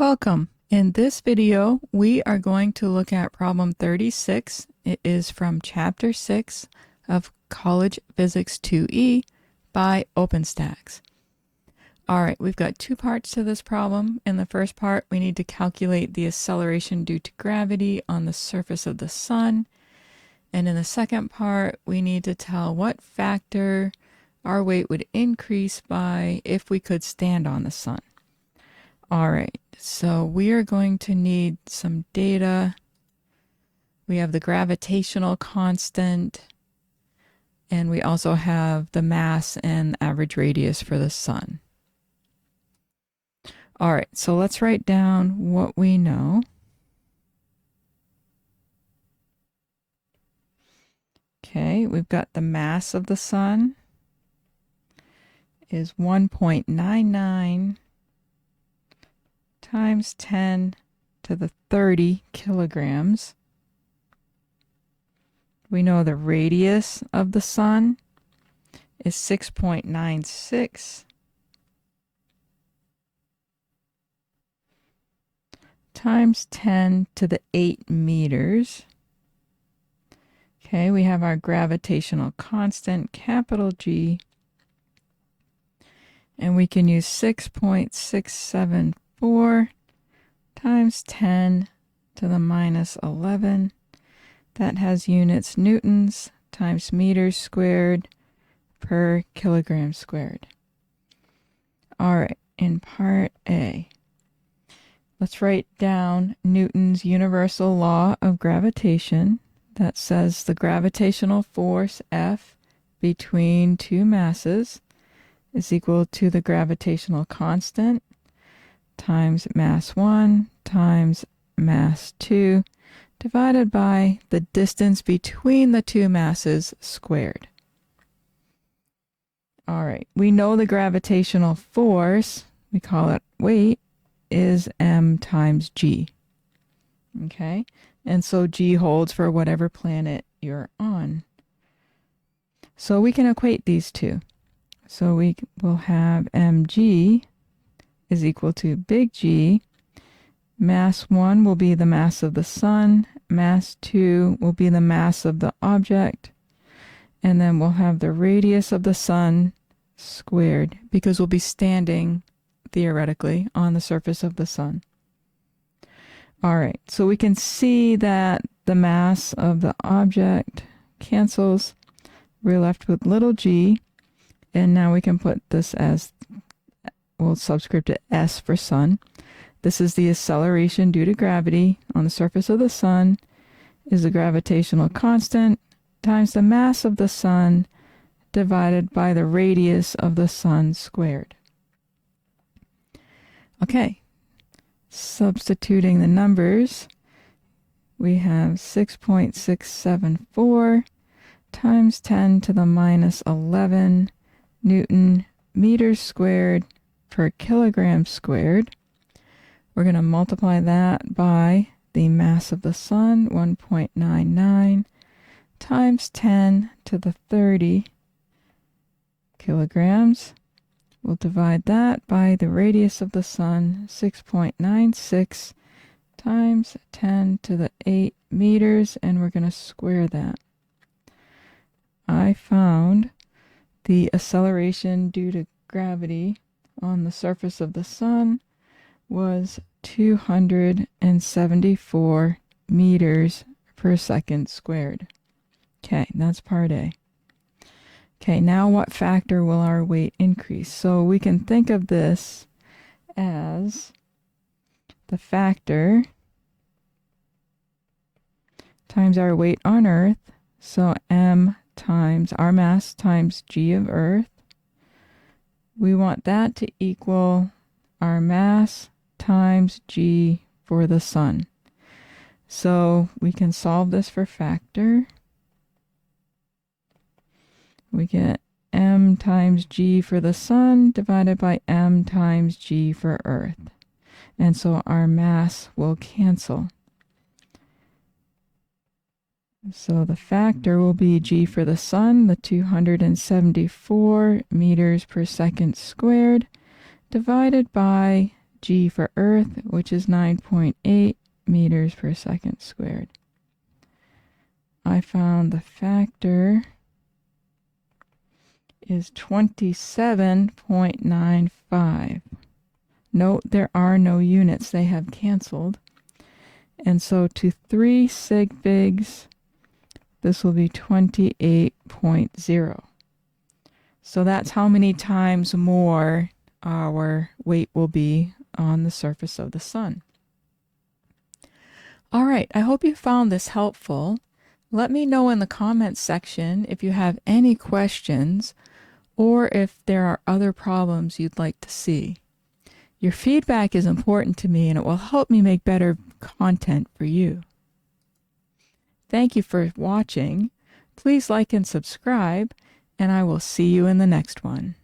Welcome. In this video, we are going to look at problem 36. It is from chapter 6 of College Physics 2E by Openstax. All right, we've got two parts to this problem. In the first part, we need to calculate the acceleration due to gravity on the surface of the sun. And in the second part, we need to tell what factor our weight would increase by if we could stand on the sun. All right, so we are going to need some data. We have the gravitational constant, and we also have the mass and average radius for the sun. All right, so let's write down what we know. Okay, we've got the mass of the sun is 1.99 times 10 to the 30 kilograms. We know the radius of the sun is 6.96 times 10 to the 8 meters. Okay, we have our gravitational constant, capital G, and we can use 6.674 times 10 to the minus 11. That has units newtons times meters squared per kilogram squared. All right, in part A, let's write down Newton's universal law of gravitation that says the gravitational force F between two masses is equal to the gravitational constant times mass 1 times mass 2 divided by the distance between the two masses squared. All right, we know the gravitational force, we call it weight, is m times g. Okay, and so g holds for whatever planet you're on. So we can equate these two. So we will have mg is equal to big G. Mass 1 will be the mass of the sun. Mass 2 will be the mass of the object. And then we'll have the radius of the sun squared because we'll be standing, theoretically, on the surface of the sun. All right, so we can see that the mass of the object cancels. We're left with little g. And now we can put this as, we'll subscript it S for sun. This is the acceleration due to gravity on the surface of the sun is the gravitational constant times the mass of the sun divided by the radius of the sun squared. Okay, substituting the numbers, we have 6.674 times 10 to the minus 11 Newton meters squared per kilogram squared. We're going to multiply that by the mass of the sun, 1.99 times 10 to the 30 kilograms. We'll divide that by the radius of the sun, 6.96 times 10 to the 8 meters, and we're going to square that. I found the acceleration due to gravity on the surface of the sun was 274 meters per second squared. Okay, that's part A. Okay, now what factor will our weight increase? So we can think of this as the factor times our weight on Earth. So m times our mass times g of Earth. We want that to equal our mass times g for the sun. So we can solve this for factor. We get m times g for the sun divided by m times g for Earth. And so our mass will cancel. So the factor will be g for the sun, the 274 meters per second squared, divided by g for Earth, which is 9.8 meters per second squared. I found the factor is 27.95. Note there are no units. They have canceled. And so to 3 sig figs, this will be 28.0. So that's how many times more our weight will be on the surface of the sun. All right, I hope you found this helpful. Let me know in the comments section if you have any questions or if there are other problems you'd like to see. Your feedback is important to me and it will help me make better content for you. Thank you for watching. Please like and subscribe, and I will see you in the next one.